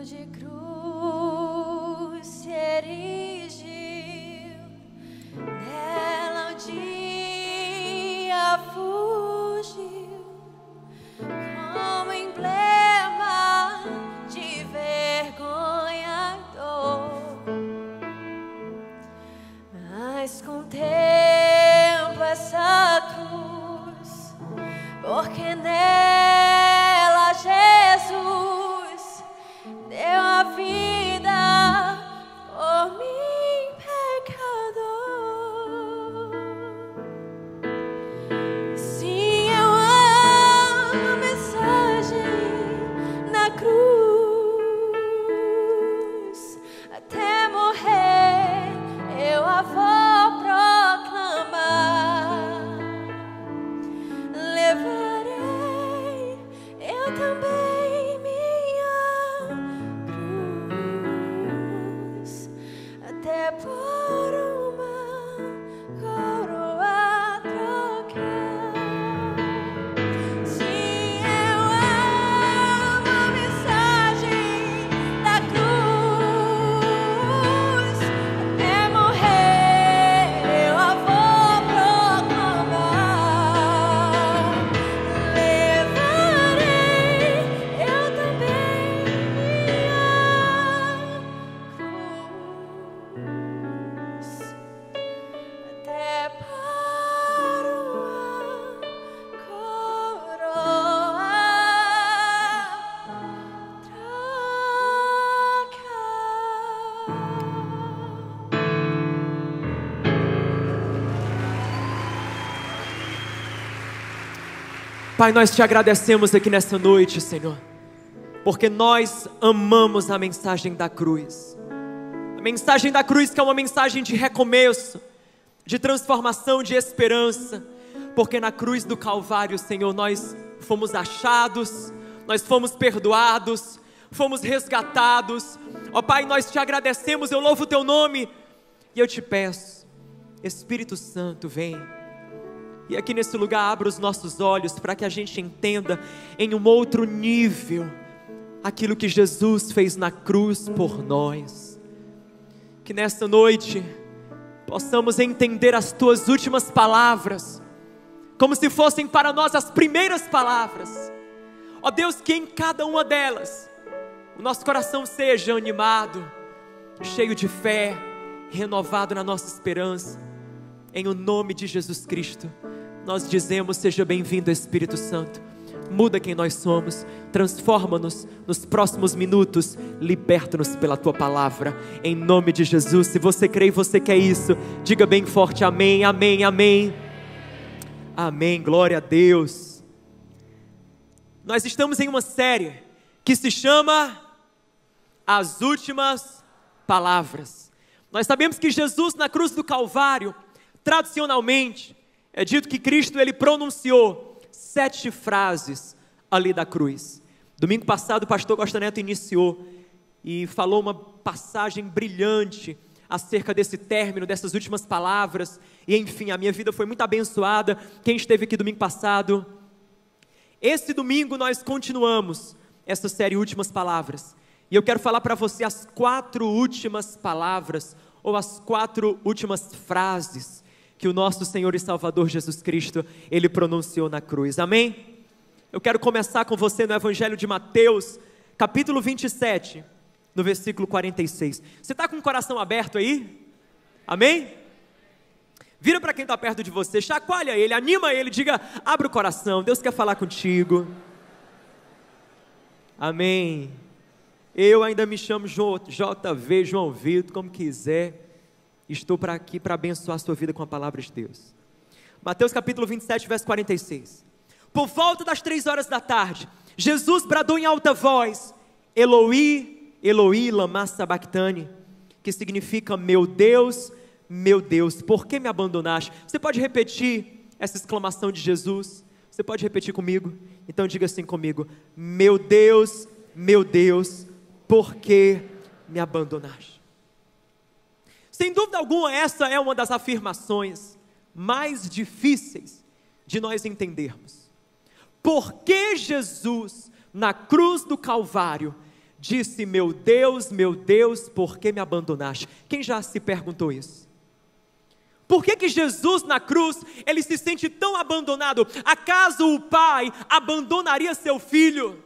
de cruz se erigiu, nela o dia fugiu, como emblema de vergonha e dor. Mas contemplo essa cruz, porque nela Jesus deu a vida por mim, pecador. Sim, eu amo a mensagem na cruz, até morrer eu a vou proclamar. Levarei eu também minha cruz, até por uma coroa trocar. Sim, eu amo a mensagem da cruz, até morrer eu a vou proclamar. Levarei eu também minha cruz, até para uma coroa Pai, nós te agradecemos aqui nesta noite, Senhor, porque nós amamos a mensagem da cruz. A mensagem da cruz que é uma mensagem de recomeço, de transformação, de esperança, porque na cruz do Calvário, Senhor, nós fomos achados, nós fomos perdoados, fomos resgatados. Ó Pai, nós te agradecemos, eu louvo o teu nome e eu te peço, Espírito Santo, vem. E aqui nesse lugar abra os nossos olhos para que a gente entenda em um outro nível aquilo que Jesus fez na cruz por nós. Que nesta noite possamos entender as tuas últimas palavras como se fossem para nós as primeiras palavras. Ó Deus, que em cada uma delas o nosso coração seja animado, cheio de fé, renovado na nossa esperança. Em o nome de Jesus Cristo nós dizemos: seja bem-vindo, Espírito Santo. Muda quem nós somos, transforma-nos nos próximos minutos, liberta-nos pela tua palavra, em nome de Jesus. Se você crê e você quer isso, diga bem forte: amém, amém, amém. Amém, glória a Deus. Nós estamos em uma série que se chama As Últimas Palavras. Nós sabemos que Jesus na cruz do Calvário, tradicionalmente, é dito que Cristo ele pronunciou 7 frases ali da cruz. Domingo passado o pastor Costa Neto iniciou e falou uma passagem brilhante acerca desse término, dessas últimas palavras. E enfim, a minha vida foi muito abençoada. Quem esteve aqui domingo passado? Esse domingo nós continuamos essa série Últimas Palavras. E eu quero falar para você as 4 últimas palavras, ou as 4 últimas frases que o nosso Senhor e Salvador Jesus Cristo, Ele pronunciou na cruz, amém? Eu quero começar com você no Evangelho de Mateus, capítulo 27, no versículo 46. Você está com o coração aberto aí? Amém? Vira para quem está perto de você, chacoalha ele, anima ele, diga: abre o coração, Deus quer falar contigo. Amém. Eu ainda me chamo JV, João Vitor, como quiser. Estou aqui para abençoar a sua vida com a palavra de Deus. Mateus capítulo 27, verso 46. Por volta das 3 horas da tarde, Jesus bradou em alta voz: Eloi, Eloi, lama sabachthani, que significa: meu Deus, por que me abandonaste? Você pode repetir essa exclamação de Jesus? Você pode repetir comigo? Então diga assim comigo: meu Deus, por que me abandonaste? Sem dúvida alguma, essa é uma das afirmações mais difíceis de nós entendermos. Por que Jesus, na cruz do Calvário, disse: meu Deus, por que me abandonaste? Quem já se perguntou isso? Por que Jesus na cruz, ele se sente tão abandonado? Acaso o pai abandonaria seu filho?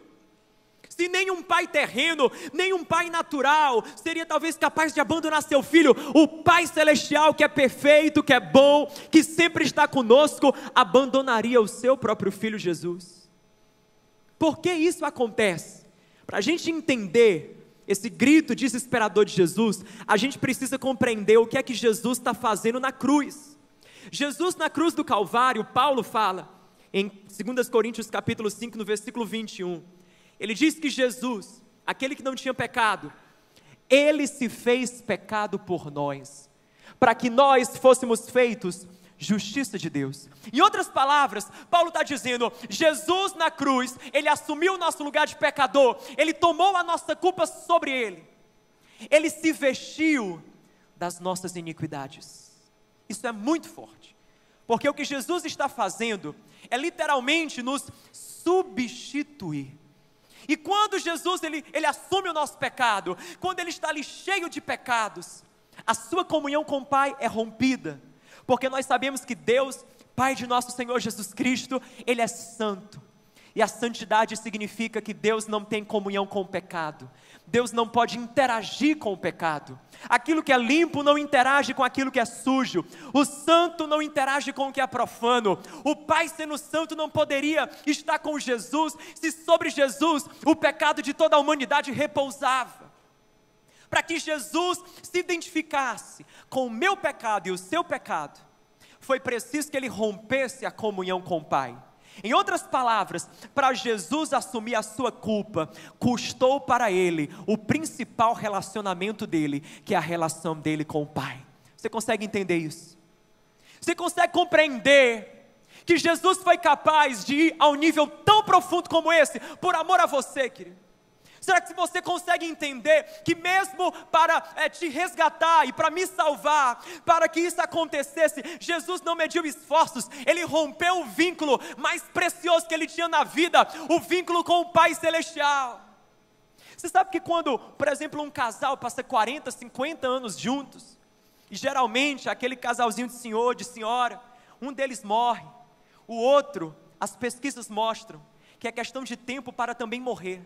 Se nenhum pai terreno, nenhum pai natural seria talvez capaz de abandonar seu filho, o Pai Celestial, que é perfeito, que é bom, que sempre está conosco, abandonaria o seu próprio filho Jesus. Por que isso acontece? Para a gente entender esse grito desesperador de Jesus, a gente precisa compreender o que é que Jesus está fazendo na cruz. Jesus na cruz do Calvário, Paulo fala, em 2 Coríntios capítulo 5, no versículo 21, ele diz que Jesus, aquele que não tinha pecado, ele se fez pecado por nós, para que nós fôssemos feitos justiça de Deus. Em outras palavras, Paulo está dizendo, Jesus na cruz, ele assumiu o nosso lugar de pecador, ele tomou a nossa culpa sobre ele, ele se vestiu das nossas iniquidades. Isso é muito forte, porque o que Jesus está fazendo é literalmente nos substituir. E quando Jesus ele assume o nosso pecado, quando ele está ali cheio de pecados, a sua comunhão com o Pai é rompida, porque nós sabemos que Deus, Pai de nosso Senhor Jesus Cristo, ele é santo, e a santidade significa que Deus não tem comunhão com o pecado, Deus não pode interagir com o pecado, aquilo que é limpo não interage com aquilo que é sujo, o santo não interage com o que é profano, o Pai sendo santo não poderia estar com Jesus, se sobre Jesus o pecado de toda a humanidade repousava. Para que Jesus se identificasse com o meu pecado e o seu pecado, foi preciso que ele rompesse a comunhão com o Pai. Em outras palavras, para Jesus assumir a sua culpa, custou para ele o principal relacionamento dele, que é a relação dele com o Pai. Você consegue entender isso? Você consegue compreender que Jesus foi capaz de ir a um nível tão profundo como esse, por amor a você, querido? Será que você consegue entender que mesmo para te resgatar e para me salvar, para que isso acontecesse, Jesus não mediu esforços, ele rompeu o vínculo mais precioso que ele tinha na vida, o vínculo com o Pai Celestial. Você sabe que quando, por exemplo, um casal passa 40, 50 anos juntos, e geralmente aquele casalzinho de senhor, de senhora, um deles morre, o outro, as pesquisas mostram que é questão de tempo para também morrer,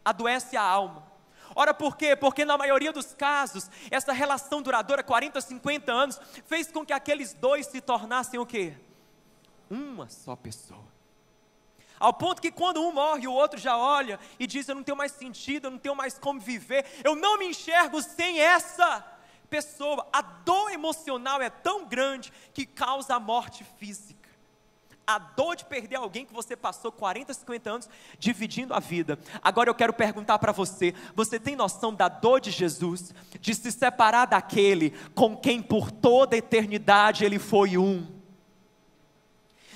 adoece a alma. Ora, por quê? Porque na maioria dos casos, essa relação duradoura, 40, 50 anos, fez com que aqueles dois se tornassem o quê? Uma só pessoa. Ao ponto que quando um morre, o outro já olha e diz, eu não tenho mais sentido, eu não tenho mais como viver, eu não me enxergo sem essa pessoa. A dor emocional é tão grande que causa a morte física. A dor de perder alguém que você passou 40, 50 anos dividindo a vida. Agora eu quero perguntar para você, você tem noção da dor de Jesus, de se separar daquele com quem por toda a eternidade ele foi um?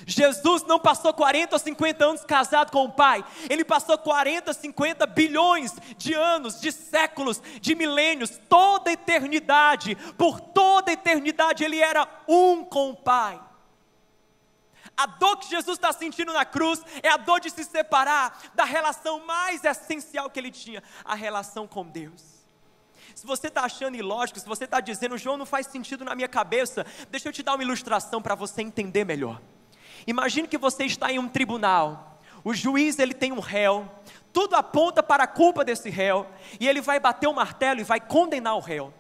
Jesus não passou 40 ou 50 anos casado com o Pai, ele passou 40, 50 bilhões de anos, de séculos, de milênios, toda a eternidade, por toda a eternidade ele era um com o Pai. A dor que Jesus está sentindo na cruz é a dor de se separar da relação mais essencial que ele tinha, a relação com Deus. Se você está achando ilógico, se você está dizendo, João, não faz sentido na minha cabeça, deixa eu te dar uma ilustração para você entender melhor. Imagine que você está em um tribunal, o juiz ele tem um réu, tudo aponta para a culpa desse réu, e ele vai bater o martelo e vai condenar o réu.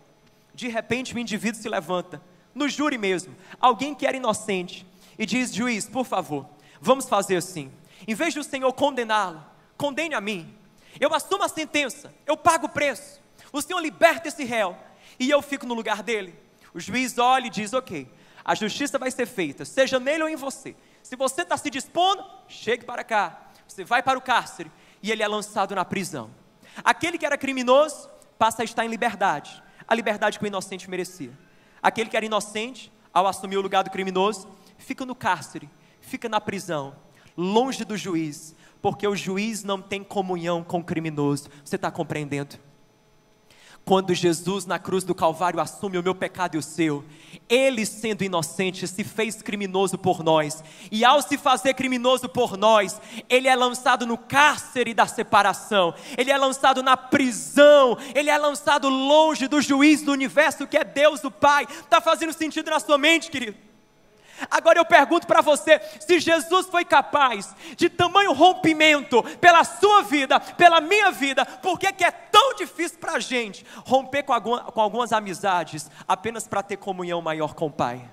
De repente o indivíduo se levanta, no júri mesmo, alguém que era inocente, e diz, juiz, por favor, vamos fazer assim, em vez do Senhor condená-lo, condene a mim, eu assumo a sentença, eu pago o preço, o Senhor liberta esse réu, e eu fico no lugar dele. O juiz olha e diz, ok, a justiça vai ser feita, seja nele ou em você, se você está se dispondo, chegue para cá, você vai para o cárcere, e ele é lançado na prisão. Aquele que era criminoso, passa a estar em liberdade, a liberdade que o inocente merecia. Aquele que era inocente, ao assumir o lugar do criminoso, fica no cárcere, fica na prisão, longe do juiz, porque o juiz não tem comunhão com o criminoso. Você está compreendendo? Quando Jesus na cruz do Calvário assume o meu pecado e o seu, Ele sendo inocente se fez criminoso por nós, e ao se fazer criminoso por nós, Ele é lançado no cárcere da separação, Ele é lançado na prisão, Ele é lançado longe do juiz do universo que é Deus o Pai. Está fazendo sentido na sua mente, querido? Agora eu pergunto para você, se Jesus foi capaz de tamanho rompimento pela sua vida, pela minha vida, por que é tão difícil para a gente romper com algumas amizades apenas para ter comunhão maior com o Pai?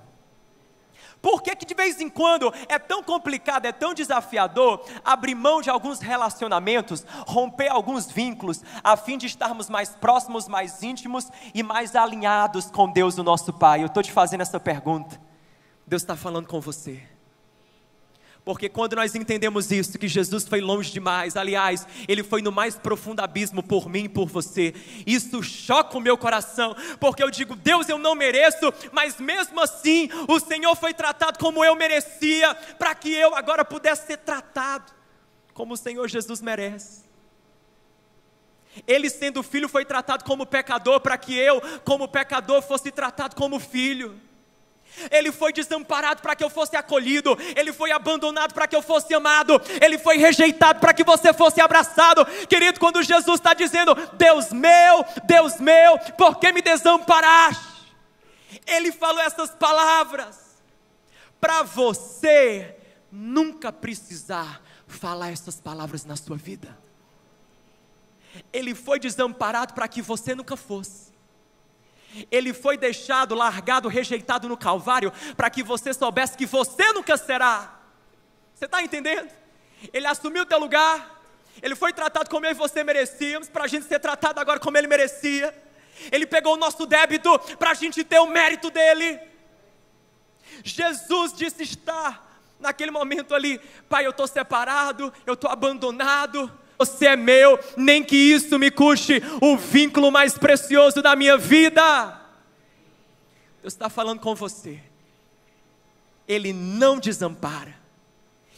Por que de vez em quando é tão complicado, é tão desafiador abrir mão de alguns relacionamentos, romper alguns vínculos, a fim de estarmos mais próximos, mais íntimos e mais alinhados com Deus, o nosso Pai? Eu estou te fazendo essa pergunta. Deus está falando com você, porque quando nós entendemos isso, que Jesus foi longe demais, aliás, Ele foi no mais profundo abismo por mim e por você, isso choca o meu coração, porque eu digo, Deus, eu não mereço, mas mesmo assim, o Senhor foi tratado como eu merecia, para que eu agora pudesse ser tratado como o Senhor Jesus merece. Ele sendo filho foi tratado como pecador, para que eu, como pecador, fosse tratado como filho. Ele foi desamparado para que eu fosse acolhido, Ele foi abandonado para que eu fosse amado, Ele foi rejeitado para que você fosse abraçado. Querido, quando Jesus está dizendo, Deus meu, por que me desamparaste? Ele falou essas palavras para você nunca precisar falar essas palavras na sua vida. Ele foi desamparado para que você nunca fosse. Ele foi deixado, largado, rejeitado no Calvário, para que você soubesse que você nunca será. Você está entendendo? Ele assumiu o teu lugar, Ele foi tratado como eu e você merecíamos, para a gente ser tratado agora como Ele merecia. Ele pegou o nosso débito, para a gente ter o mérito dEle. Jesus disse estar, naquele momento ali, Pai, eu estou separado, eu estou abandonado, você é meu, nem que isso me custe o vínculo mais precioso da minha vida. Deus está falando com você, Ele não desampara.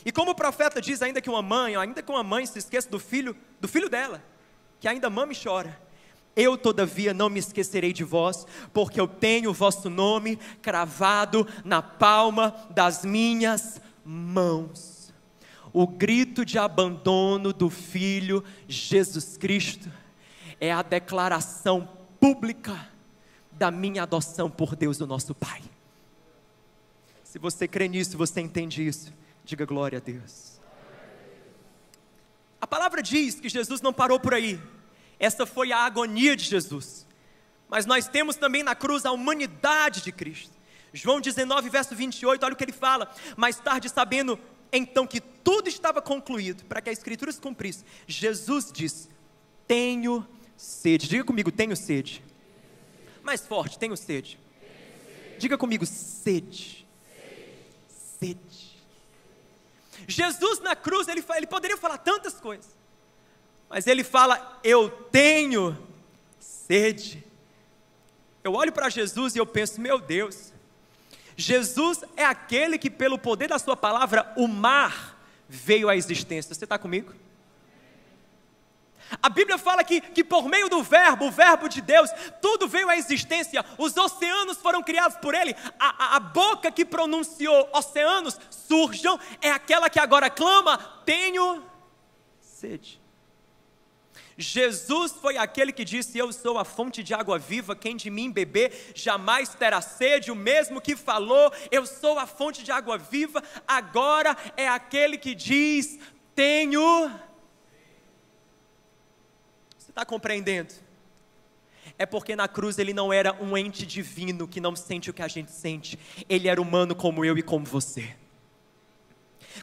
E como o profeta diz, ainda que uma mãe se esqueça do filho dela, que ainda mama e chora, eu todavia não me esquecerei de vós, porque eu tenho o vosso nome cravado na palma das minhas mãos. O grito de abandono do Filho Jesus Cristo é a declaração pública da minha adoção por Deus, o nosso Pai. Se você crê nisso, você entende isso, diga glória a Deus. A palavra diz que Jesus não parou por aí. Essa foi a agonia de Jesus. Mas nós temos também na cruz a humanidade de Cristo. João 19, verso 28, olha o que ele fala. Mais tarde, sabendo então que tudo estava concluído, para que a Escritura se cumprisse, Jesus disse, tenho sede. Diga comigo, tenho sede. Mais forte, tenho sede. Diga comigo, sede. Sede. Jesus na cruz, ele poderia falar tantas coisas, mas ele fala, eu tenho sede. Eu olho para Jesus e eu penso, meu Deus, Jesus é aquele que pelo poder da sua palavra, o mar veio à existência. Você está comigo? A Bíblia fala que por meio do verbo, o verbo de Deus, tudo veio à existência. Os oceanos foram criados por Ele. A boca que pronunciou oceanos surjam, é aquela que agora clama, tenho sede. Jesus foi aquele que disse, eu sou a fonte de água viva, quem de mim beber jamais terá sede. O mesmo que falou, eu sou a fonte de água viva, agora é aquele que diz, tenho. Você está compreendendo? É porque na cruz ele não era um ente divino que não sente o que a gente sente, ele era humano como eu e como você.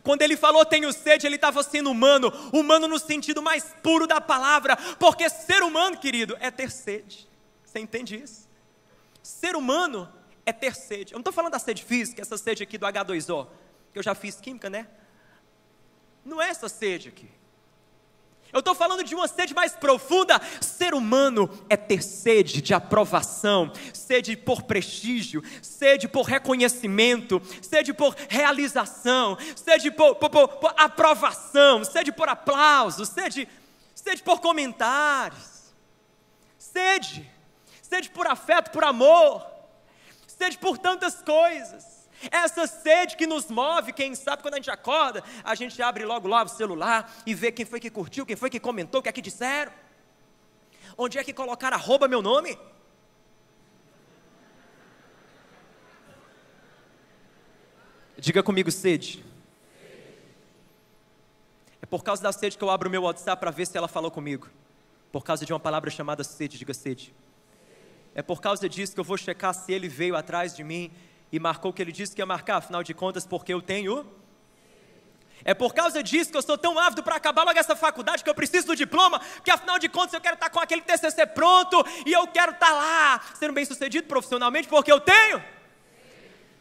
Quando ele falou tenho sede, ele estava sendo humano, humano no sentido mais puro da palavra, porque ser humano, querido, é ter sede. Você entende isso? Ser humano é ter sede. Eu não estou falando da sede física, essa sede aqui do H2O, que eu já fiz química, né? Não é essa sede aqui. Eu estou falando de uma sede mais profunda. Ser humano é ter sede de aprovação, sede por prestígio, sede por reconhecimento, sede por realização, sede por aprovação, sede por aplausos, sede por comentários. Sede. sede por afeto, por amor, sede por tantas coisas. Essa sede que nos move, quem sabe quando a gente acorda, a gente abre logo lá o celular e vê quem foi que curtiu, quem foi que comentou, o que é que disseram. Onde é que colocaram @ meu nome? Diga comigo, sede. É por causa da sede que eu abro o meu WhatsApp para ver se ela falou comigo. Por causa de uma palavra chamada sede, diga sede. É por causa disso que eu vou checar se ele veio atrás de mim e marcou o que ele disse que ia marcar, afinal de contas, porque eu tenho. É por causa disso que eu sou tão ávido para acabar logo essa faculdade, que eu preciso do diploma, porque afinal de contas eu quero estar com aquele TCC pronto, e eu quero estar lá, sendo bem sucedido profissionalmente, porque eu tenho.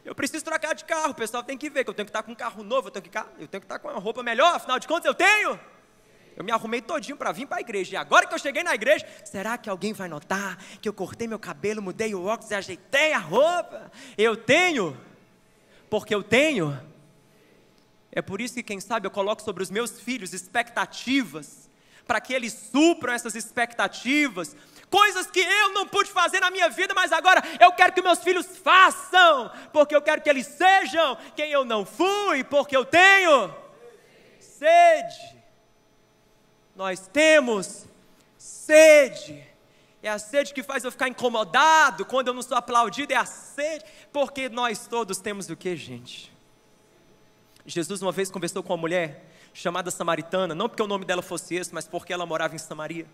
Eu preciso trocar de carro, o pessoal tem que ver que eu tenho que estar com um carro novo, eu tenho que estar com uma roupa melhor, afinal de contas eu tenho. Eu me arrumei todinho para vir para a igreja, e agora que eu cheguei na igreja, será que alguém vai notar que eu cortei meu cabelo, mudei o óculos e ajeitei a roupa? Eu tenho, porque eu tenho. É por isso que, quem sabe, eu coloco sobre os meus filhos expectativas, para que eles supram essas expectativas, coisas que eu não pude fazer na minha vida, mas agora eu quero que meus filhos façam, porque eu quero que eles sejam quem eu não fui, porque eu tenho sede. Nós temos sede. É a sede que faz eu ficar incomodado quando eu não sou aplaudido, é a sede, porque nós todos temos o que, gente? Jesus uma vez conversou com uma mulher chamada samaritana, não porque o nome dela fosse esse, mas porque ela morava em Samaria.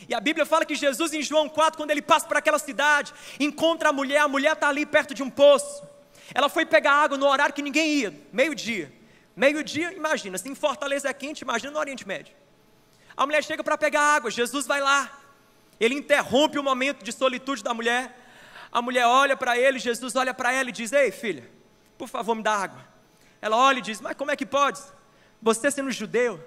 E a Bíblia fala que Jesus, em João 4, quando ele passa por aquela cidade, encontra a mulher está ali perto de um poço. Ela foi pegar água no horário que ninguém ia, meio-dia. Meio-dia, imagina, se em Fortaleza é quente, imagina no Oriente Médio. A mulher chega para pegar água, Jesus vai lá, ele interrompe o momento de solitude da mulher. A mulher olha para ele, Jesus olha para ela e diz: ei filha, por favor me dá água. Ela olha e diz: mas como é que pode? Você sendo judeu,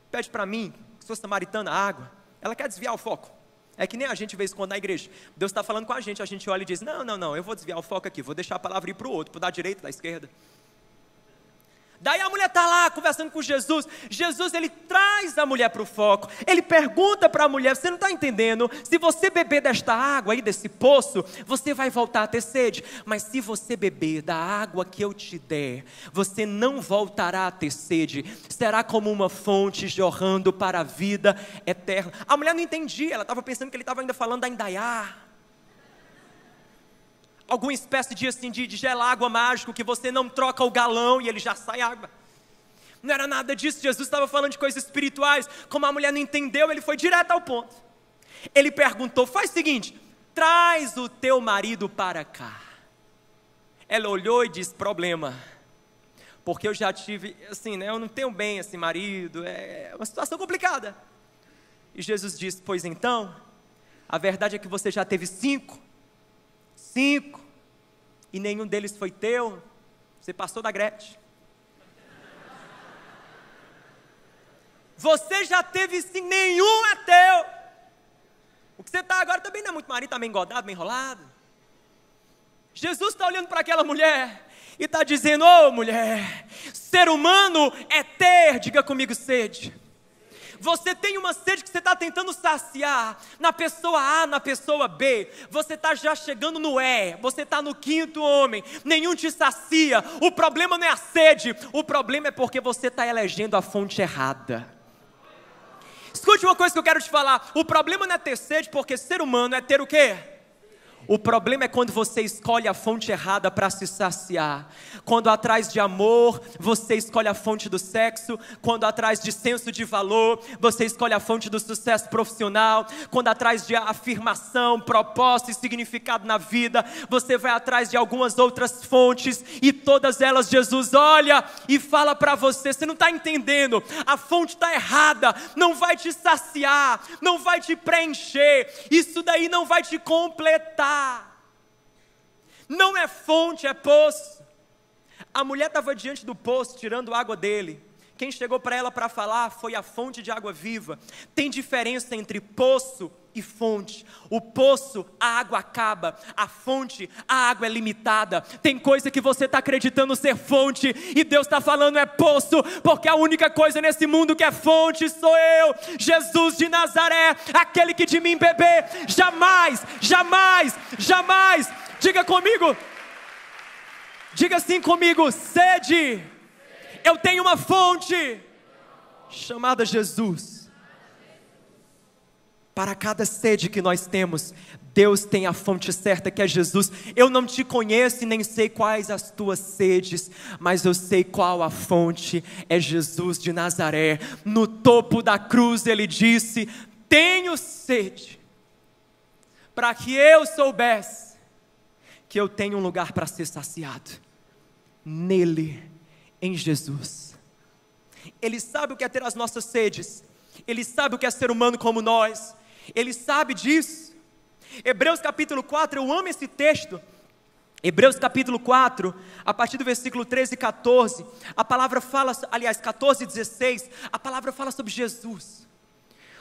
pede para mim, que sou samaritana, água. Ela quer desviar o foco. É que nem a gente, de vez em quando, na igreja, Deus está falando com a gente olha e diz: não, eu vou desviar o foco aqui, vou deixar a palavra ir para o outro, para o da direita, da esquerda. Daí a mulher está lá conversando com Jesus. Jesus, ele traz a mulher para o foco. Ele pergunta para a mulher: você não está entendendo? Se você beber desta água aí, desse poço, você vai voltar a ter sede. Mas se você beber da água que eu te der, você não voltará a ter sede. Será como uma fonte jorrando para a vida eterna. A mulher não entendia, ela estava pensando que ele estava ainda falando da indaiá. Alguma espécie de gelágua mágico, que você não troca o galão e ele já sai água. Não era nada disso, Jesus estava falando de coisas espirituais. Como a mulher não entendeu, ele foi direto ao ponto. Ele perguntou: faz o seguinte, traz o teu marido para cá. Ela olhou e disse: problema, porque eu já tive, assim, né, eu não tenho bem esse marido, é uma situação complicada. E Jesus disse: pois então, a verdade é que você já teve 5, e nenhum deles foi teu. Você passou da Gretchen. Você já teve 5, nenhum é teu. O que você está agora também não é muito marido, está meio engodado, meio enrolado. Jesus está olhando para aquela mulher e está dizendo: ô mulher, ser humano é ter, diga comigo, sede. Você tem uma sede que você está tentando saciar na pessoa A, na pessoa B. Você está já chegando no E, você está no 5º homem, nenhum te sacia. O problema não é a sede, o problema é porque você está elegendo a fonte errada. Escute uma coisa que eu quero te falar: o problema não é ter sede, porque ser humano é ter o quê? O problema é quando você escolhe a fonte errada para se saciar. Quando atrás de amor, você escolhe a fonte do sexo. Quando atrás de senso de valor, você escolhe a fonte do sucesso profissional. Quando atrás de afirmação, propósito e significado na vida, você vai atrás de algumas outras fontes. E todas elas Jesus olha e fala para você: você não está entendendo, a fonte está errada. Não vai te saciar, não vai te preencher, isso daí não vai te completar. Não é fonte, é poço. A mulher estava diante do poço, tirando água dele. Quem chegou para ela para falar foi a fonte de água viva. Tem diferença entre poço e fonte. O poço, a água acaba. A fonte, a água é limitada. Tem coisa que você está acreditando ser fonte e Deus está falando é poço, porque a única coisa nesse mundo que é fonte sou eu, Jesus de Nazaré, aquele que de mim beber jamais, jamais, jamais. Diga comigo, diga assim comigo: sede. Eu tenho uma fonte chamada Jesus. Para cada sede que nós temos, Deus tem a fonte certa, que é Jesus. Eu não te conheço e nem sei quais as tuas sedes, mas eu sei qual a fonte, é Jesus de Nazaré. No topo da cruz ele disse: tenho sede, para que eu soubesse que eu tenho um lugar para ser saciado nele, em Jesus. Ele sabe o que é ter as nossas sedes. Ele sabe o que é ser humano como nós. Ele sabe disso. Hebreus capítulo 4, eu amo esse texto. Hebreus capítulo 4, a partir do versículo 13 e 14, a palavra fala, aliás, 14 e 16, a palavra fala sobre Jesus,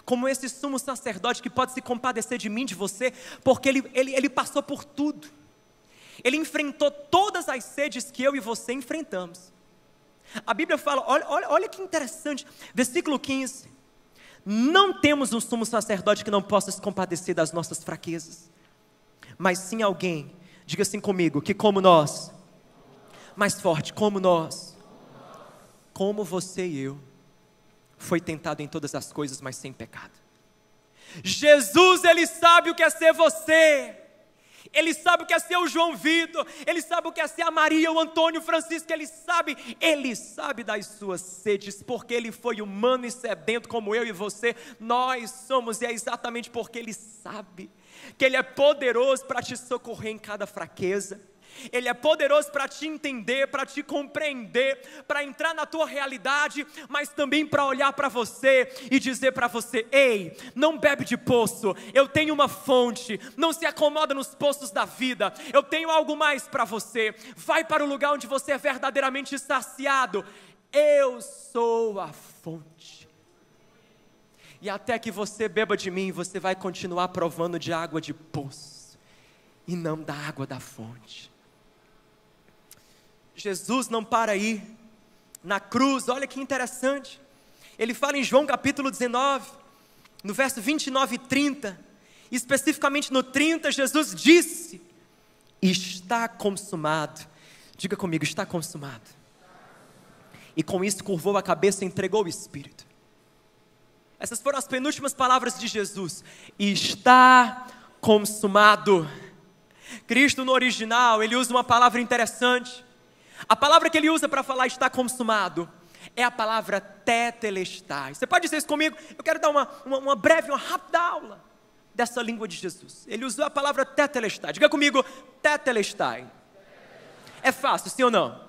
como esse sumo sacerdote que pode se compadecer de mim, de você, porque ele passou por tudo. Ele enfrentou todas as sedes que eu e você enfrentamos. A Bíblia fala, olha que interessante, versículo 15: não temos um sumo sacerdote que não possa se compadecer das nossas fraquezas, mas sim alguém, diga assim comigo, que como nós, mais forte, como nós, como você e eu, foi tentado em todas as coisas, mas sem pecado. Jesus, ele sabe o que é ser você. Ele sabe o que é ser o João Vitor, ele sabe o que é ser a Maria, o Antônio, o Francisco, ele sabe das suas sedes, porque ele foi humano e sedento como eu e você, nós somos, e é exatamente porque ele sabe, que ele é poderoso para te socorrer em cada fraqueza, ele é poderoso para te entender, para te compreender, para entrar na tua realidade, mas também para olhar para você e dizer para você: ei, não bebe de poço, eu tenho uma fonte, não se acomoda nos poços da vida, eu tenho algo mais para você, vai para o lugar onde você é verdadeiramente saciado, eu sou a fonte. E até que você beba de mim, você vai continuar provando de água de poço, e não da água da fonte. Jesus não para aí, na cruz, olha que interessante, ele fala em João capítulo 19, no verso 29 e 30, especificamente no 30, Jesus disse: está consumado. Diga comigo, está consumado. E com isso curvou a cabeça e entregou o Espírito. Essas foram as penúltimas palavras de Jesus: está consumado. Cristo no original, ele usa uma palavra interessante. A palavra que ele usa para falar está consumado é a palavra tetelestai. Você pode dizer isso comigo? Eu quero dar uma breve, uma rápida aula dessa língua de Jesus. Ele usou a palavra tetelestai. Diga comigo, tetelestai. É fácil, sim ou não?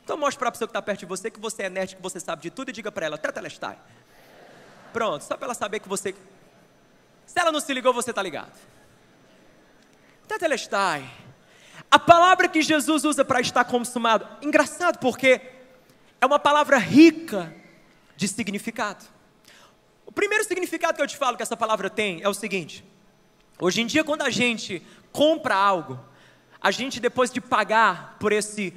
Então mostre para a pessoa que está perto de você que você é nerd, que você sabe de tudo, e diga para ela, tetelestai. Pronto, só para ela saber que você... Se ela não se ligou, você está ligado. Tetelestai. A palavra que Jesus usa para estar consumado, engraçado porque é uma palavra rica de significado. O primeiro significado que eu te falo que essa palavra tem é o seguinte: hoje em dia, quando a gente compra algo, a gente, depois de pagar por esse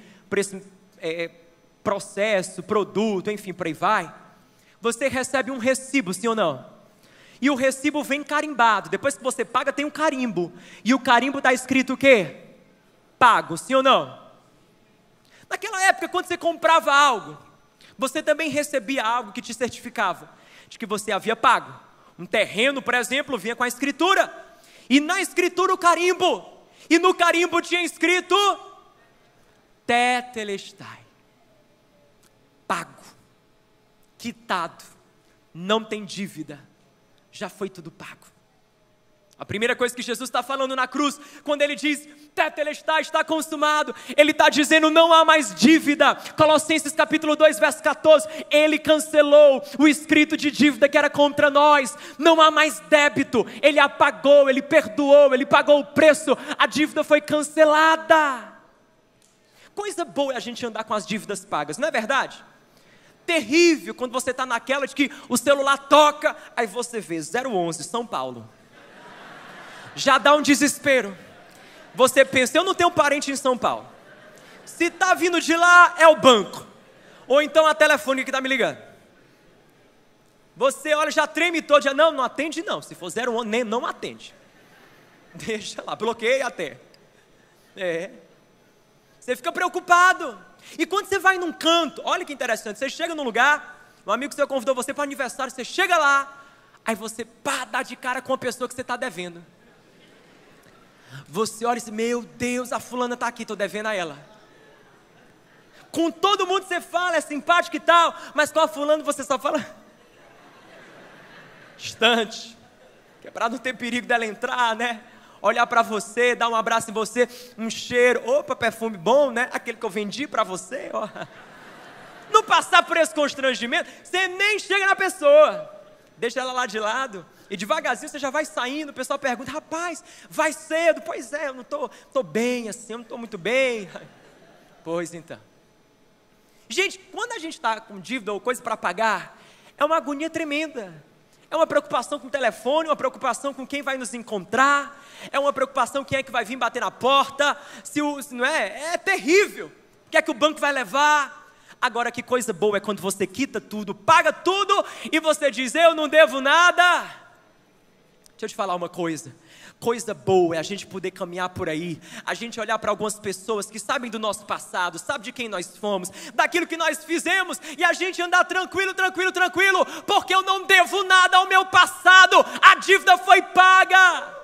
processo, produto, enfim, por aí vai, você recebe um recibo, sim ou não? E o recibo vem carimbado. Depois que você paga, tem um carimbo, e o carimbo está escrito o quê? Pago, sim ou não? Naquela época, quando você comprava algo, você também recebia algo que te certificava de que você havia pago. Um terreno, por exemplo, vinha com a escritura, e na escritura o carimbo, e no carimbo tinha escrito tetelestai, pago, quitado, não tem dívida, já foi tudo pago. A primeira coisa que Jesus está falando na cruz, quando ele diz tetelestai, está consumado, ele está dizendo não há mais dívida. Colossenses capítulo 2, verso 14, ele cancelou o escrito de dívida que era contra nós, não há mais débito, ele apagou, ele perdoou, ele pagou o preço, a dívida foi cancelada. Coisa boa é a gente andar com as dívidas pagas, não é verdade? terrível quando você está naquela de que o celular toca, aí você vê 011, São Paulo. Já dá um desespero. Você pensa, eu não tenho parente em São Paulo. Se está vindo de lá, é o banco. Ou então a telefônica que está me ligando. Você olha, já treme todo, já não atende não. Se for 011, nem não atende. Deixa lá, bloqueia até. Você fica preocupado. E quando você vai num canto, olha que interessante, você chega num lugar, um amigo seu convidou você para o aniversário, você chega lá, aí você dá de cara com uma pessoa que você está devendo. Você olha e diz, meu Deus, a fulana está aqui, estou devendo a ela. Com todo mundo você fala, é simpático e tal, mas com a fulana você só fala distante, que é para não ter perigo dela entrar, né? Olhar para você, dar um abraço em você, um cheiro, opa, perfume bom, né? Aquele que eu vendi para você, ó. Não passar por esse constrangimento, você nem chega na pessoa, deixa ela lá de lado, e devagarzinho você já vai saindo, o pessoal pergunta, rapaz, vai cedo, pois é, eu não tô bem assim, eu não estou muito bem, pois então. Gente, quando a gente está com dívida ou coisa para pagar, é uma agonia tremenda. É uma preocupação com o telefone, uma preocupação com quem vai nos encontrar, é uma preocupação quem é que vai vir bater na porta, se não é? É terrível. O que é que o banco vai levar? Agora, que coisa boa é quando você quita tudo, paga tudo e você diz, eu não devo nada. Deixa eu te falar uma coisa. Coisa boa é a gente poder caminhar por aí, a gente olhar para algumas pessoas que sabem do nosso passado, sabe de quem nós fomos, daquilo que nós fizemos, e a gente andar tranquilo, porque eu não devo nada ao meu passado, a dívida foi paga.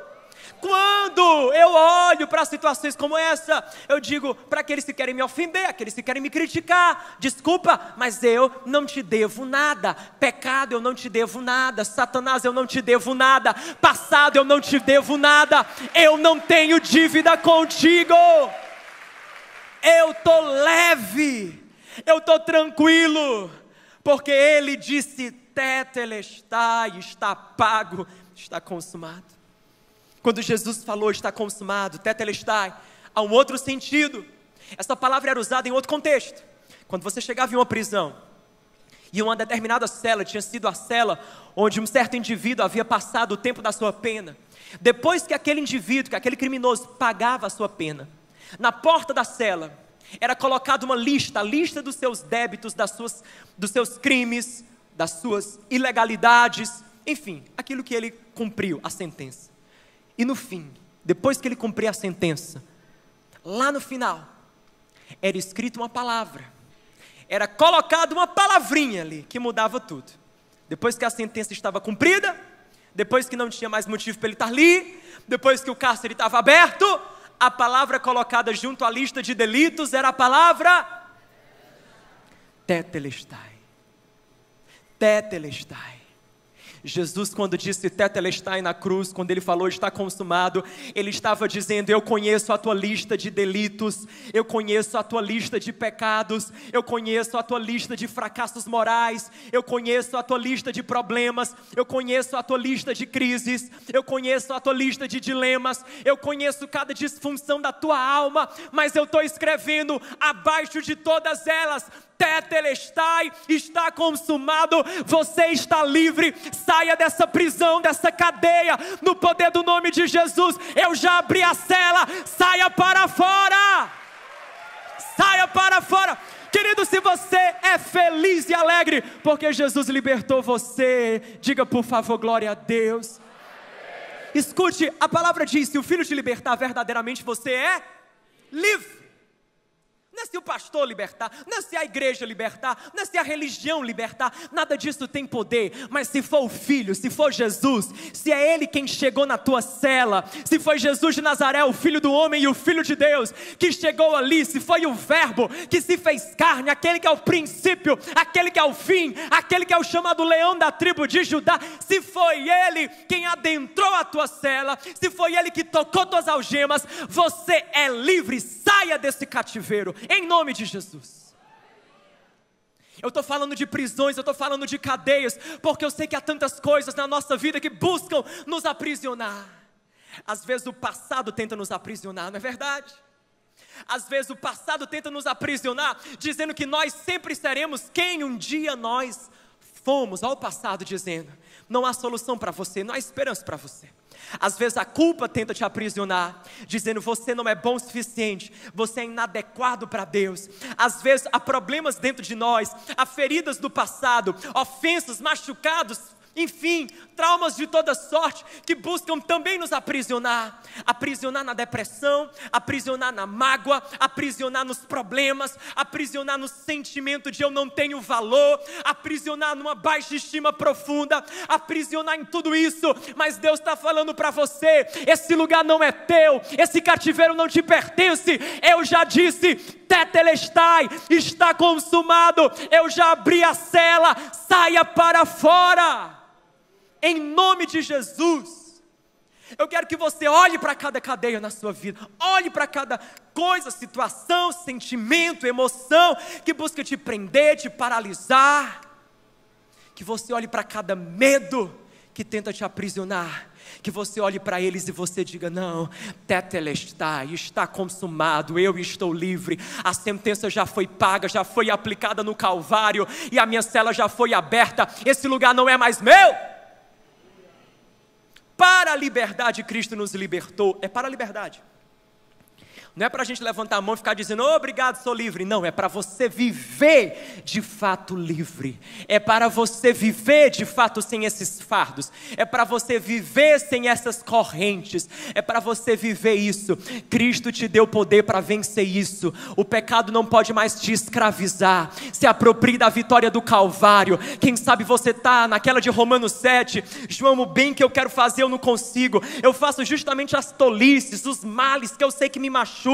Quando eu olho para situações como essa, eu digo para aqueles que querem me ofender, aqueles que querem me criticar, desculpa, mas eu não te devo nada, pecado eu não te devo nada, Satanás eu não te devo nada, passado eu não te devo nada, eu não tenho dívida contigo, eu estou leve, eu estou tranquilo, porque Ele disse, tetelestai, está pago, está consumado. Quando Jesus falou está consumado, tetelestai, há um outro sentido. Essa palavra era usada em outro contexto. Quando você chegava em uma prisão, e uma determinada cela tinha sido a cela onde um certo indivíduo havia passado o tempo da sua pena. Depois que aquele indivíduo, que aquele criminoso pagava a sua pena, na porta da cela era colocada uma lista, a lista dos seus débitos, dos seus crimes, das suas ilegalidades, enfim, aquilo que ele cumpriu, a sentença. E no fim, depois que ele cumpria a sentença, lá no final, era escrita uma palavra, era colocada uma palavrinha ali, que mudava tudo. Depois que a sentença estava cumprida, depois que não tinha mais motivo para ele estar ali, depois que o cárcere estava aberto, a palavra colocada junto à lista de delitos era a palavra tetelestai. Tetelestai. Jesus, quando disse tetelestai na cruz, quando ele falou está consumado, ele estava dizendo, eu conheço a tua lista de delitos, eu conheço a tua lista de pecados, eu conheço a tua lista de fracassos morais, eu conheço a tua lista de problemas, eu conheço a tua lista de crises, eu conheço a tua lista de dilemas, eu conheço cada disfunção da tua alma, mas eu estou escrevendo abaixo de todas elas, tetelestai, está consumado, você está livre, saia dessa prisão, dessa cadeia, no poder do nome de Jesus, eu já abri a cela, saia para fora, saia para fora, querido, se você é feliz e alegre, porque Jesus libertou você, diga por favor, glória a Deus. Escute, a palavra diz, se o Filho te libertar, verdadeiramente você é livre. Não é se o pastor libertar, não é se a igreja libertar, não é se a religião libertar, nada disso tem poder, mas se for o Filho, se for Jesus, se é Ele quem chegou na tua cela, se foi Jesus de Nazaré, o Filho do homem e o Filho de Deus, que chegou ali, se foi o Verbo que se fez carne, aquele que é o princípio, aquele que é o fim, aquele que é o chamado leão da tribo de Judá, se foi Ele quem adentrou a tua cela, se foi Ele que tocou tuas algemas, você é livre, saia desse cativeiro, em nome de Jesus. Eu estou falando de prisões, eu estou falando de cadeias, porque eu sei que há tantas coisas na nossa vida que buscam nos aprisionar. Às vezes o passado tenta nos aprisionar, não é verdade? Às vezes o passado tenta nos aprisionar, dizendo que nós sempre seremos quem um dia nós fomos. Olha o passado dizendo: não há solução para você, não há esperança para você. Às vezes a culpa tenta te aprisionar, dizendo: você não é bom o suficiente, você é inadequado para Deus. Às vezes há problemas dentro de nós, há feridas do passado, ofensas, machucados, enfim, traumas de toda sorte que buscam também nos aprisionar. Aprisionar na depressão, aprisionar na mágoa, aprisionar nos problemas, aprisionar no sentimento de eu não tenho valor, aprisionar numa baixa estima profunda, aprisionar em tudo isso. Mas Deus está falando para você: esse lugar não é teu, esse cativeiro não te pertence. Eu já disse: tetelestai, está consumado. Eu já abri a cela, saia para fora. Em nome de Jesus, eu quero que você olhe para cada cadeia na sua vida, olhe para cada coisa, situação, sentimento, emoção que busca te prender, te paralisar. Que você olhe para cada medo que tenta te aprisionar, que você olhe para eles e você diga: não, tetelestai, está consumado, eu estou livre, a sentença já foi paga, já foi aplicada no Calvário, e a minha cela já foi aberta, esse lugar não é mais meu. Para a liberdade Cristo nos libertou. É para a liberdade. Não é para a gente levantar a mão e ficar dizendo: oh, obrigado, sou livre. Não, é para você viver de fato livre. É para você viver de fato sem esses fardos. É para você viver sem essas correntes. É para você viver isso. Cristo te deu poder para vencer isso. O pecado não pode mais te escravizar. Se aproprie da vitória do Calvário. Quem sabe você está naquela de Romanos 7. João, o bem que eu quero fazer eu não consigo. Eu faço justamente as tolices, os males que eu sei que me machucam,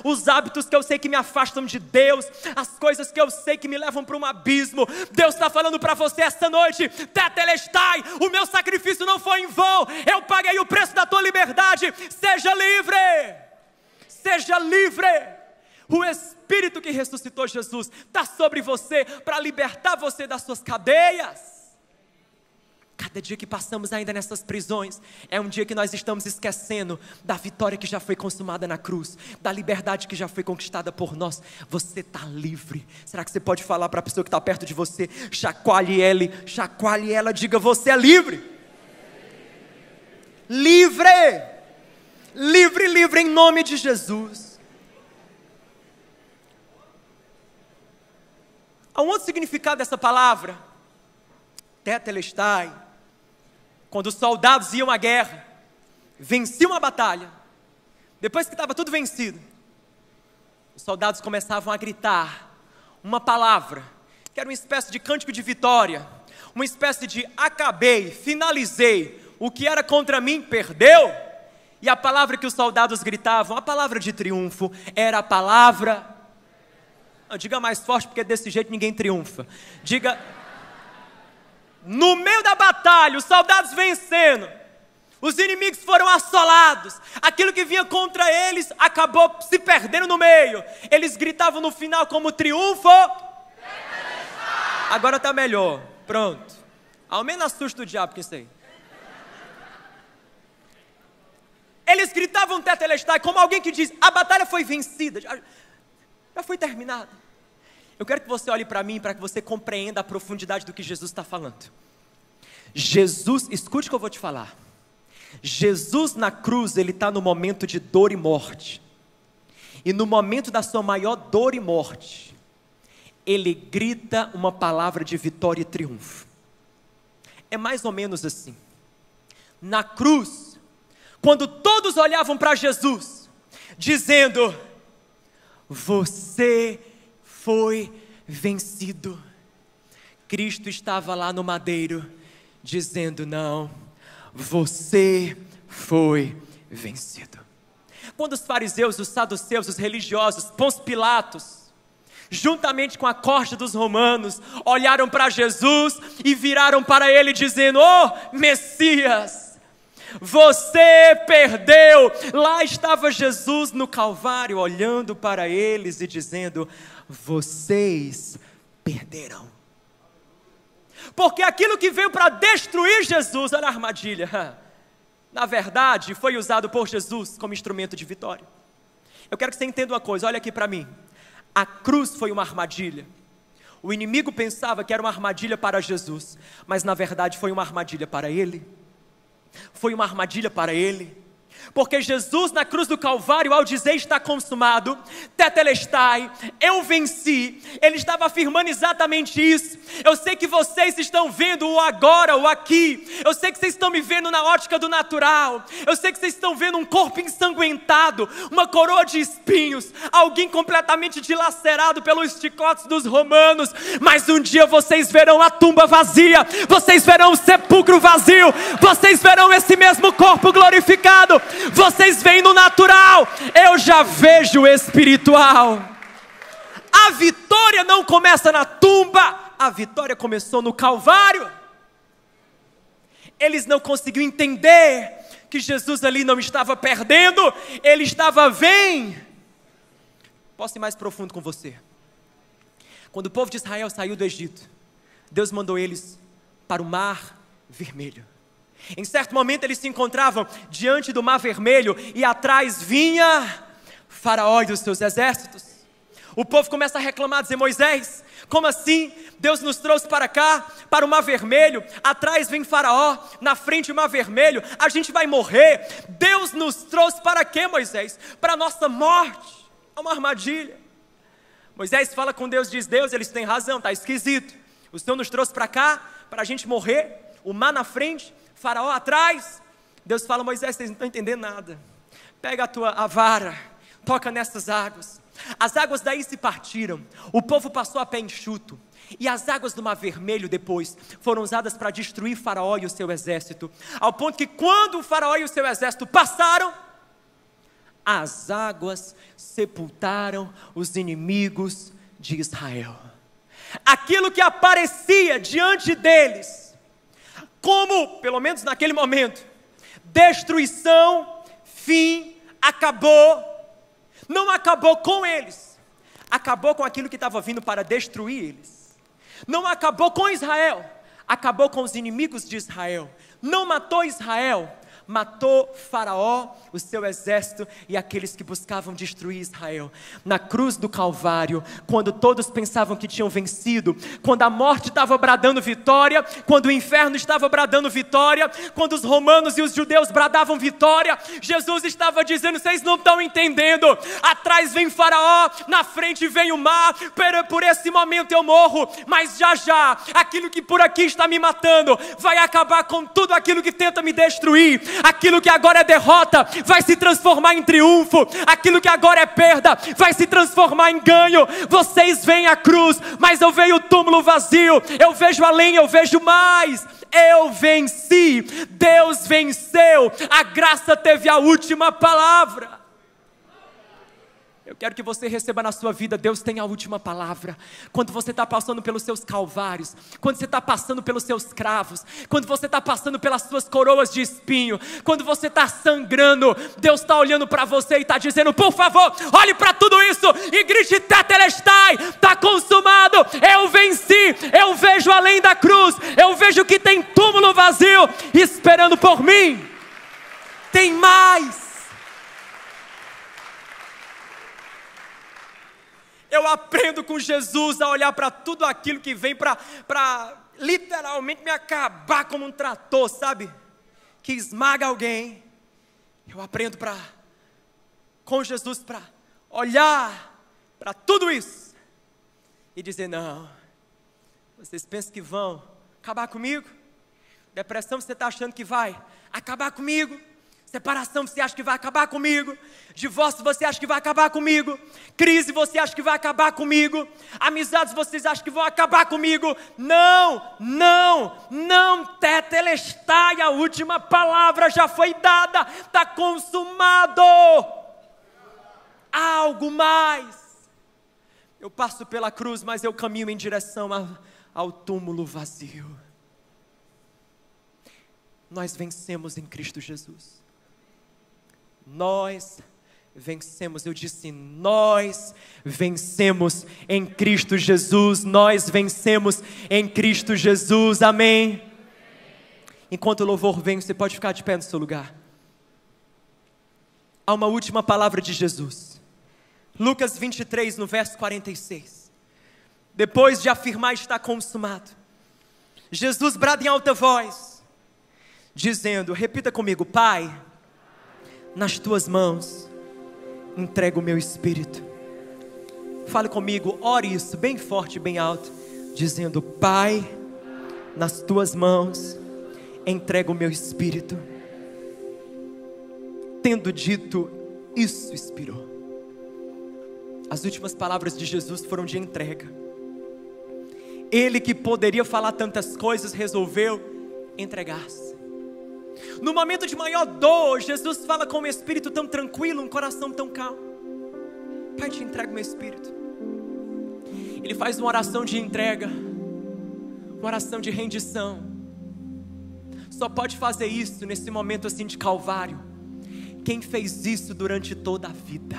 os hábitos que eu sei que me afastam de Deus, as coisas que eu sei que me levam para um abismo. Deus está falando para você esta noite: tetelestai, o meu sacrifício não foi em vão, eu paguei o preço da tua liberdade. Seja livre, seja livre. O Espírito que ressuscitou Jesus está sobre você para libertar você das suas cadeias. Cada dia que passamos ainda nessas prisões é um dia que nós estamos esquecendo da vitória que já foi consumada na cruz, da liberdade que já foi conquistada por nós. Você está livre. Será que você pode falar para a pessoa que está perto de você? Chacoalhe ela, diga: você é livre. Livre, livre, livre em nome de Jesus. Há um outro significado dessa palavra, tetelestai. Quando os soldados iam à guerra, venciam a batalha, depois que estava tudo vencido, os soldados começavam a gritar uma palavra, que era uma espécie de cântico de vitória, uma espécie de acabei, finalizei, o que era contra mim perdeu. E a palavra que os soldados gritavam, a palavra de triunfo, era a palavra, diga mais forte, porque desse jeito ninguém triunfa, diga: no meio da batalha, os soldados vencendo, os inimigos foram assolados, aquilo que vinha contra eles acabou se perdendo no meio. Eles gritavam no final como triunfo. Agora está melhor, pronto. Ao menos assusta o diabo com isso aí. Eles gritavam tetelestai, como alguém que diz: a batalha foi vencida, já foi terminada. Eu quero que você olhe para mim, para que você compreenda a profundidade do que Jesus está falando. Jesus, escute o que eu vou te falar. Jesus na cruz, Ele está no momento de dor e morte. E no momento da sua maior dor e morte, Ele grita uma palavra de vitória e triunfo. É mais ou menos assim. Na cruz, quando todos olhavam para Jesus, dizendo: você foi vencido, Cristo estava lá no madeiro, dizendo: não, você foi vencido. Quando os fariseus, os saduceus, os religiosos, Pôncio Pilatos, juntamente com a corte dos romanos, olharam para Jesus e viraram para ele dizendo: oh, Messias, você perdeu. Lá estava Jesus no Calvário, olhando para eles e dizendo: vocês perderam. Porque aquilo que veio para destruir Jesus, olha a armadilha, na verdade foi usado por Jesus como instrumento de vitória. Eu quero que você entenda uma coisa, olha aqui para mim. A cruz foi uma armadilha. O inimigo pensava que era uma armadilha para Jesus, mas na verdade foi uma armadilha para ele. Foi uma armadilha para ele. Porque Jesus na cruz do Calvário, ao dizer está consumado, tetelestai, eu venci, Ele estava afirmando exatamente isso. Eu sei que vocês estão vendo o agora, o aqui. Eu sei que vocês estão me vendo na ótica do natural. Eu sei que vocês estão vendo um corpo ensanguentado, uma coroa de espinhos, alguém completamente dilacerado pelos chicotes dos romanos. Mas um dia vocês verão a tumba vazia, vocês verão o sepulcro vazio, vocês verão esse mesmo corpo glorificado. Vocês veem no natural, eu já vejo o espiritual. A vitória não começa na tumba, a vitória começou no Calvário. Eles não conseguiam entender que Jesus ali não estava perdendo, Ele estava vendo. Posso ir mais profundo com você? Quando o povo de Israel saiu do Egito, Deus mandou eles para o Mar Vermelho. Em certo momento eles se encontravam diante do Mar Vermelho e atrás vinha Faraó e os seus exércitos. O povo começa a reclamar, dizer: Moisés, como assim? Deus nos trouxe para cá, para o Mar Vermelho, atrás vem Faraó, na frente o Mar Vermelho, a gente vai morrer. Deus nos trouxe para quê, Moisés? Para a nossa morte. É uma armadilha. Moisés fala com Deus, diz: Deus, eles têm razão, está esquisito. O Senhor nos trouxe para cá, para a gente morrer, o mar na frente, Faraó atrás. Deus fala: Moisés, vocês não estão entendendo nada. Pega a vara, toca nessas águas. As águas daí se partiram, o povo passou a pé enxuto. E as águas do Mar Vermelho depois foram usadas para destruir Faraó e o seu exército. Ao ponto que quando o Faraó e o seu exército passaram, as águas sepultaram os inimigos de Israel. Aquilo que aparecia diante deles como, pelo menos naquele momento, destruição, fim, acabou. Não acabou com eles, acabou com aquilo que estava vindo para destruir eles. Não acabou com Israel, acabou com os inimigos de Israel. Não matou Israel, matou Faraó, o seu exército e aqueles que buscavam destruir Israel. Na cruz do Calvário, quando todos pensavam que tinham vencido, quando a morte estava bradando vitória, quando o inferno estava bradando vitória, quando os romanos e os judeus bradavam vitória, Jesus estava dizendo: vocês não estão entendendo, atrás vem Faraó, na frente vem o mar, por esse momento eu morro, mas já já, aquilo que por aqui está me matando, vai acabar com tudo aquilo que tenta me destruir. Aquilo que agora é derrota vai se transformar em triunfo. Aquilo que agora é perda vai se transformar em ganho. Vocês veem a cruz, mas eu vejo o túmulo vazio. Eu vejo além, eu vejo mais. Eu venci, Deus venceu. A graça teve a última palavra. Eu quero que você receba na sua vida: Deus tem a última palavra. Quando você está passando pelos seus calvários, quando você está passando pelos seus cravos, quando você está passando pelas suas coroas de espinho, quando você está sangrando, Deus está olhando para você e está dizendo: por favor, olhe para tudo isso e grite: tetelestai, está consumado, eu venci, eu vejo além da cruz, eu vejo que tem túmulo vazio esperando por mim. Tem mais. Eu aprendo com Jesus a olhar para tudo aquilo que vem para literalmente me acabar como um trator, sabe? Que esmaga alguém. Eu aprendo com Jesus para olhar para tudo isso e dizer: não, vocês pensam que vão acabar comigo? Depressão, você está achando que vai acabar comigo? Separação, você acha que vai acabar comigo? Divórcio, você acha que vai acabar comigo? Crise, você acha que vai acabar comigo? Amizades, vocês acham que vão acabar comigo? Não, não, não. Tetelestai, a última palavra já foi dada, está consumado. Há algo mais. Eu passo pela cruz, mas eu caminho em direção ao túmulo vazio. Nós vencemos em Cristo Jesus. Nós vencemos, eu disse, nós vencemos em Cristo Jesus, nós vencemos em Cristo Jesus, amém? Enquanto o louvor vem, você pode ficar de pé no seu lugar. Há uma última palavra de Jesus, Lucas 23, no verso 46. Depois de afirmar está consumado, Jesus brada em alta voz, dizendo, repita comigo: Pai, nas tuas mãos entrego o meu espírito. Fale comigo, ore isso bem forte, bem alto, dizendo: Pai, nas tuas mãos entrego o meu espírito. Tendo dito isso, expirou. As últimas palavras de Jesus foram de entrega. Ele que poderia falar tantas coisas, resolveu entregar-se. No momento de maior dor, Jesus fala com um espírito tão tranquilo, um coração tão calmo: Pai, te entrego meu espírito. Ele faz uma oração de entrega, uma oração de rendição. Só pode fazer isso nesse momento assim de Calvário quem fez isso durante toda a vida.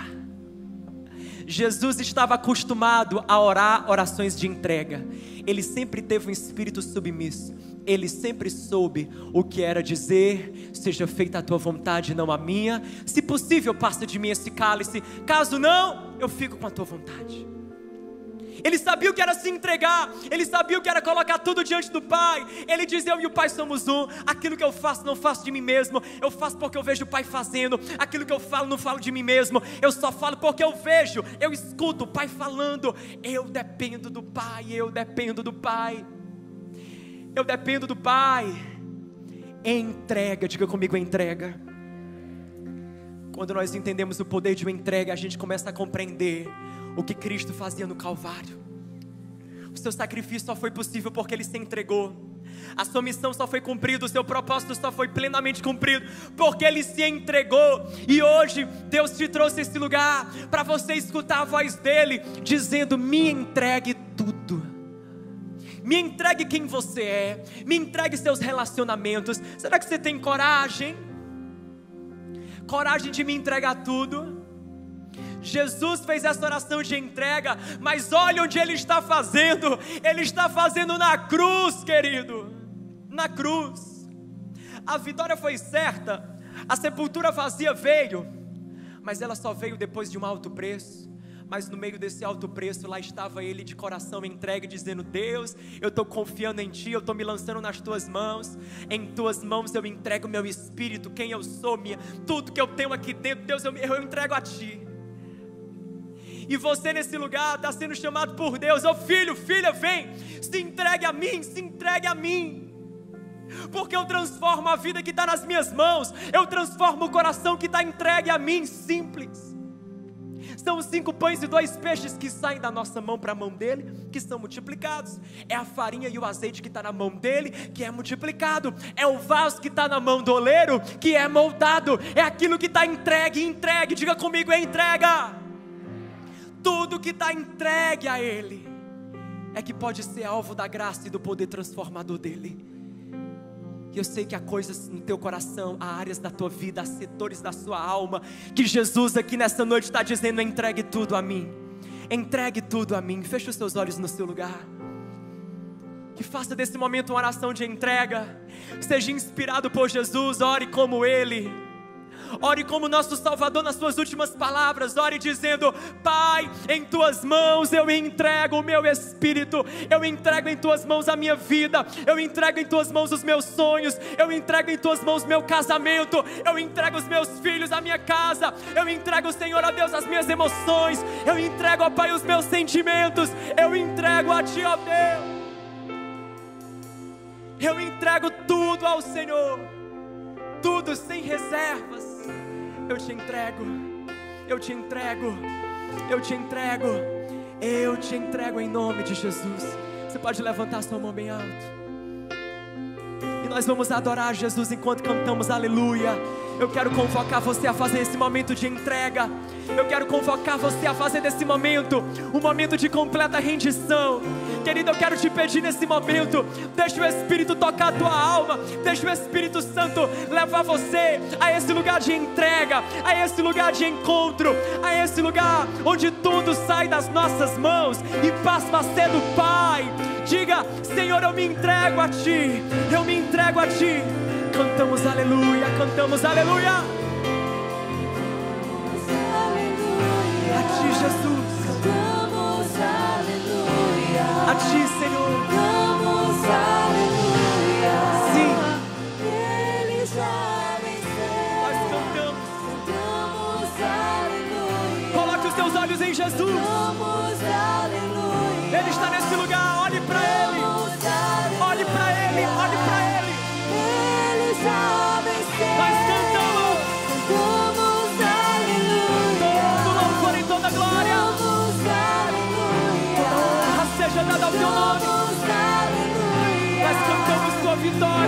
Jesus estava acostumado a orar orações de entrega. Ele sempre teve um espírito submisso. Ele sempre soube o que era dizer: seja feita a tua vontade, não a minha. Se possível, passa de mim esse cálice. Caso não, eu fico com a tua vontade. Ele sabia o que era se entregar. Ele sabia o que era colocar tudo diante do Pai. Ele diz: eu e o Pai somos um. Aquilo que eu faço, não faço de mim mesmo. Eu faço porque eu vejo o Pai fazendo. Aquilo que eu falo, não falo de mim mesmo. Eu só falo porque eu vejo, eu escuto o Pai falando. Eu dependo do Pai, eu dependo do Pai. Eu dependo do Pai. Entrega, diga comigo, entrega. Quando nós entendemos o poder de uma entrega, a gente começa a compreender o que Cristo fazia no Calvário. O seu sacrifício só foi possível porque Ele se entregou. A sua missão só foi cumprida, o seu propósito só foi plenamente cumprido porque Ele se entregou. E hoje Deus te trouxe esse lugar para você escutar a voz dEle dizendo: me entregue tudo. Me entregue quem você é. Me entregue seus relacionamentos. Será que você tem coragem? Coragem de me entregar tudo? Jesus fez essa oração de entrega, mas olha onde Ele está fazendo. Ele está fazendo na cruz, querido. Na cruz. A vitória foi certa. A sepultura vazia veio, mas ela só veio depois de um alto preço. Mas no meio desse alto preço, lá estava Ele de coração entregue, dizendo: Deus, eu estou confiando em Ti, eu estou me lançando nas Tuas mãos. Em Tuas mãos eu entrego o meu espírito, quem eu sou, tudo que eu tenho aqui dentro, Deus, eu entrego a Ti. E você nesse lugar está sendo chamado por Deus: ô filho, filha, vem, se entregue a mim, se entregue a mim. Porque eu transformo a vida que está nas minhas mãos, eu transformo o coração que está entregue a mim, simples. São os 5 pães e 2 peixes que saem da nossa mão para a mão dele, que são multiplicados. É a farinha e o azeite que está na mão dele, que é multiplicado. É o vaso que está na mão do oleiro, que é moldado. É aquilo que está entregue, diga comigo, é entrega. Tudo que está entregue a Ele é que pode ser alvo da graça e do poder transformador dEle. E eu sei que há coisas no teu coração, há áreas da tua vida, há setores da sua alma, que Jesus aqui nessa noite está dizendo: entregue tudo a mim. Entregue tudo a mim. Feche os seus olhos no seu lugar. Que faça desse momento uma oração de entrega. Seja inspirado por Jesus, ore como Ele. Ore como nosso Salvador nas suas últimas palavras. Ore dizendo: Pai, em Tuas mãos eu entrego o meu espírito. Eu entrego em Tuas mãos a minha vida. Eu entrego em Tuas mãos os meus sonhos. Eu entrego em Tuas mãos meu casamento. Eu entrego os meus filhos, a minha casa. Eu entrego, Senhor, a Deus, as minhas emoções. Eu entrego, ó Pai, os meus sentimentos. Eu entrego a Ti, ó Deus. Eu entrego tudo ao Senhor. Tudo sem reservas. Eu te entrego, eu te entrego, eu te entrego, eu te entrego em nome de Jesus. Você pode levantar sua mão bem alto. E nós vamos adorar Jesus enquanto cantamos aleluia. Eu quero convocar você a fazer esse momento de entrega. Eu quero convocar você a fazer desse momento um momento de completa rendição. Querido, eu quero te pedir nesse momento: deixa o Espírito tocar a tua alma. Deixa o Espírito Santo levar você a esse lugar de entrega, a esse lugar de encontro, a esse lugar onde tudo sai das nossas mãos e passa a ser do Pai. Diga: Senhor, eu me entrego a Ti, eu me entrego a Ti. Cantamos aleluia, cantamos aleluia. A Ti, Jesus. em Jesus. Vamos, aleluia. Ele está nesse lugar, olhe para Ele. Vamos, aleluia. Olhe para Ele, olhe para Ele. Ele já venceu. Nós cantamos. Vamos, aleluia. Todo louvor e toda glória. Vamos, aleluia. Toda honra seja dada ao teu nome. Vamos, aleluia. Nós cantamos tua vitória.